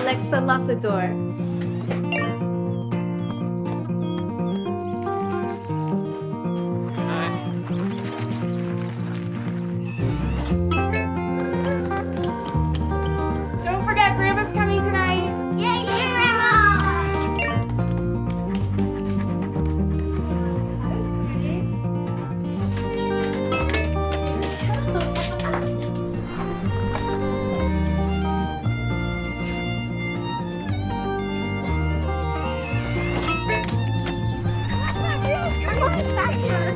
Alexa, lock the door. Don't forget, Grandma's coming tonight. Yay, Grandma! Come on, faster.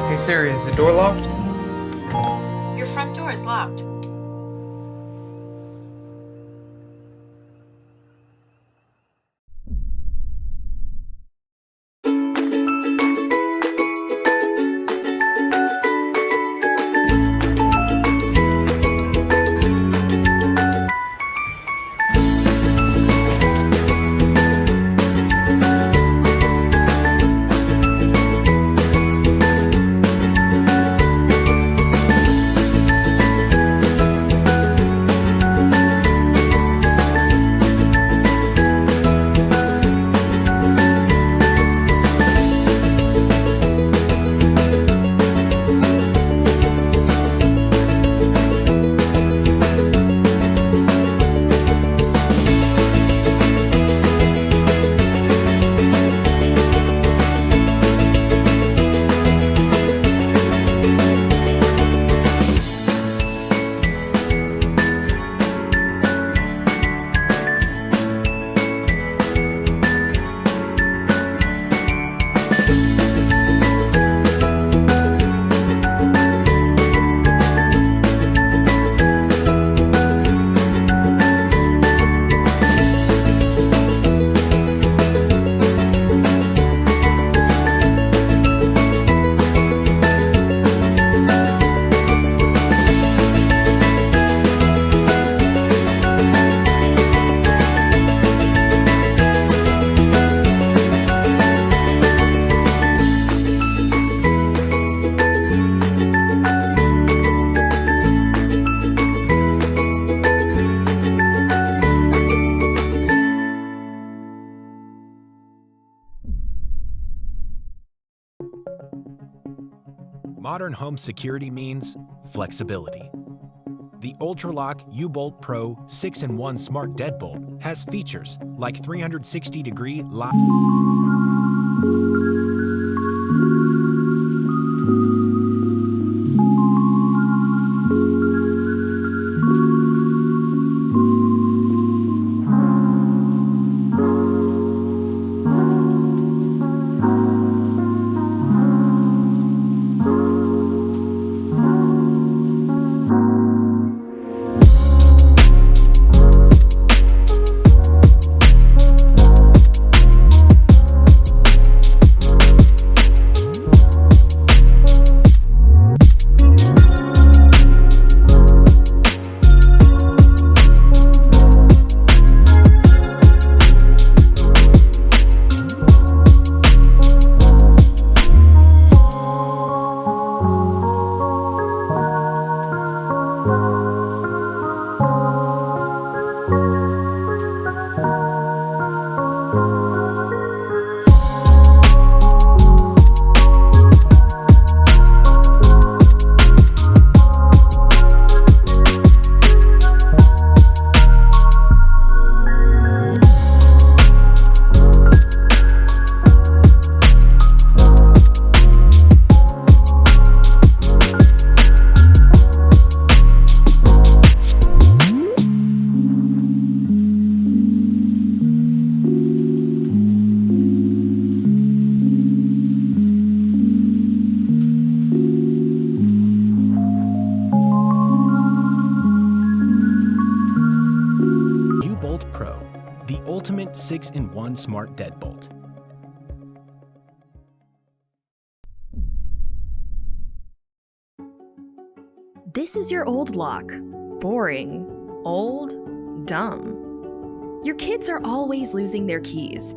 Hey Siri, is the door locked? Your front door is locked. Modern home security means flexibility. The ULTRALOQ U-Bolt Pro 6-in-1 Smart Deadbolt has features like 360-degree live. The ultimate 6-in-1 smart deadbolt. This is your old lock. Boring, old, dumb. Your kids are always losing their keys,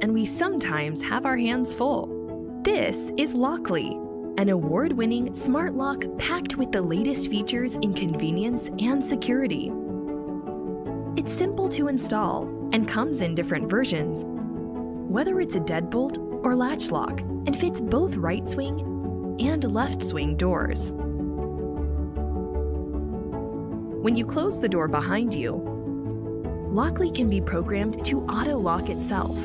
and we sometimes have our hands full. This is Lockly, an award-winning smart lock packed with the latest features in convenience and security. It's simple to install and comes in different versions, whether it's a deadbolt or latch lock, and fits both right swing and left swing doors. When you close the door behind you, Lockly can be programmed to auto-lock itself.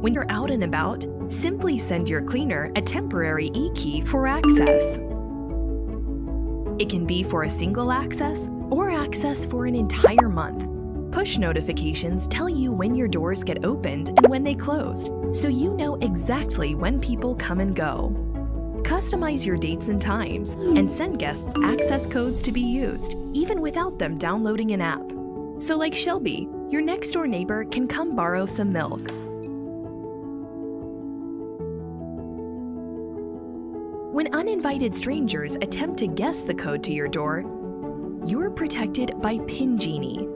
When you're out and about, simply send your cleaner a temporary e-key for access. It can be for a single access or access for an entire month. Push notifications tell you when your doors get opened and when they closed, so you know exactly when people come and go. Customize your dates and times, and send guests access codes to be used, even without them downloading an app. So like Shelby, your next-door neighbor can come borrow some milk. When uninvited strangers attempt to guess the code to your door, you're protected by PIN Genie,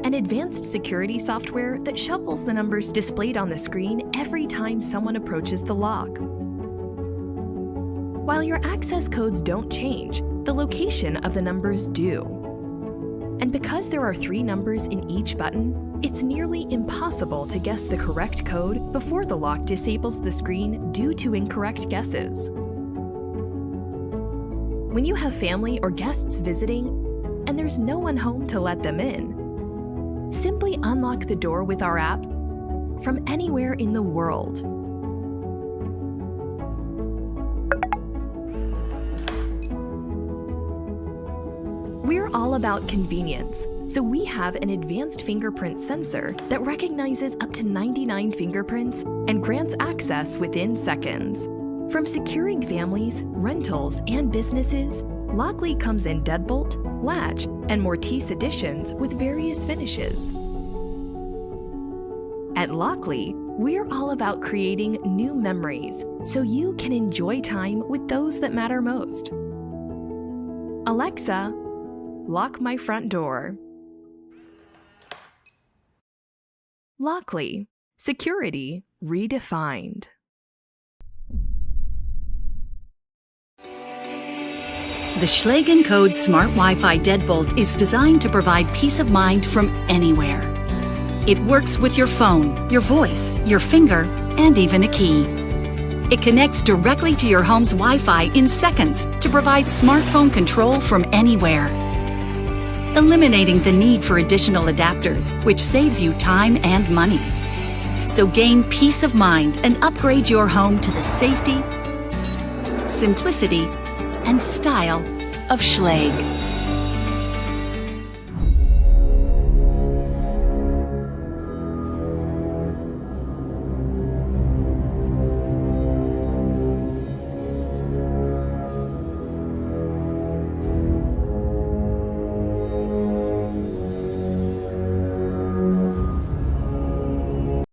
an advanced security software that shuffles the numbers displayed on the screen every time someone approaches the lock. While your access codes don't change, the location of the numbers do. And because there are 3 numbers in each button, it's nearly impossible to guess the correct code before the lock disables the screen due to incorrect guesses. When you have family or guests visiting, and there's no one home to let them in, simply unlock the door with our app from anywhere in the world. We're all about convenience, so we have an advanced fingerprint sensor that recognizes up to 99 fingerprints and grants access within seconds. From securing families, rentals, and businesses, Lockly comes in deadbolt, latch, and Mortise editions with various finishes. At Lockly, we're all about creating new memories so you can enjoy time with those that matter most. Alexa, lock my front door. Lockly, security redefined. The Schlage Encode Smart Wi-Fi Deadbolt is designed to provide peace of mind from anywhere. It works with your phone, your voice, your finger, and even a key. It connects directly to your home's Wi-Fi in seconds to provide smartphone control from anywhere, eliminating the need for additional adapters, which saves you time and money. So gain peace of mind and upgrade your home to the safety, simplicity, and style of Schlage.